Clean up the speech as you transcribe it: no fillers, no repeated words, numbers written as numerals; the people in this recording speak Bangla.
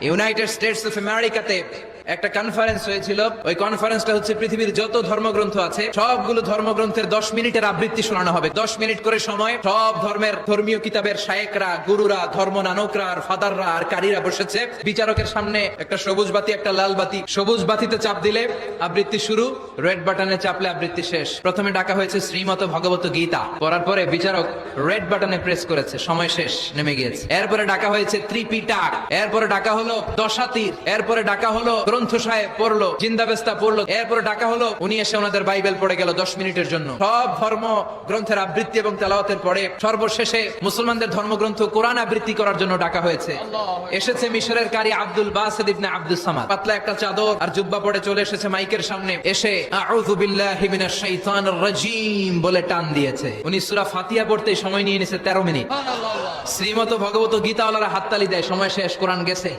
ইউনাইটেড স্টেটস অফ আমেরিকাতে একটা কনফারেন্স হয়েছিল। ওই কনফারেন্সটা হচ্ছে পৃথিবীর যত ধর্মগ্রন্থ আছে সবগুলো ধর্মগ্রন্থের 10 মিনিটের আবৃত্তি শোনানো হবে। 10 মিনিট করে সময় সব ধর্মের ধর্মীয় কিতাবের শায়েকরা, গুরুরা, ধর্মনানকরা আর ফাদাররা আর কারীরা বসেছে। বিচারকের সামনে একটা সবুজ বাতি, একটা লাল বাতি। সবুজ বাতিতে চাপ দিলে আবৃত্তি শুরু, রেড বাটনে চাপলে আবৃত্তি শেষ। প্রথমে ডাকা হয়েছে শ্রীমত ভগবত গীতা, পড়ার পরে বিচারক রেড বাটনে প্রেস করেছে, সময় শেষ, নেমে গিয়েছে। এরপরে ডাকা হয়েছে ত্রিপিটক, এরপরে ডাকা হলো দশাতীর, এরপরে ডাকা হলো গ্রন্থ সাহেব পড়লো, জিন্দাবেস্তা পড়লো, এরপরে ডাকা হলো উনি এসে ওনাদের বাইবেল পড়ে গেল 10 মিনিটের জন্য। সব ধর্ম গ্রন্থের আবৃত্তি এবং তেলাওয়াতের পরে সর্বশেষে মুসলমানদের ধর্মগ্রন্থ কোরআন আবৃত্তি করার জন্য ডাকা হয়েছে। এসেছে মিশরের কারি আব্দুল বাসিত ইবনে আব্দুস সামাদ, পাতলা একটা চাদর আর জুব্বা পরে চলে এসেছে মাইকের সামনে। এসে আউযু বিল্লাহি মিনাশ শাইতানির রাজীম বলে টান দিয়েছে। উনি সূরা ফাতিহা পড়তে সময় নিয়ে নিয়েছে 13 মিনিট। শ্রীমত ভগবত গীতাওয়ালারা হাততালি দেয়, সময় শেষ, কোরআন গেছে।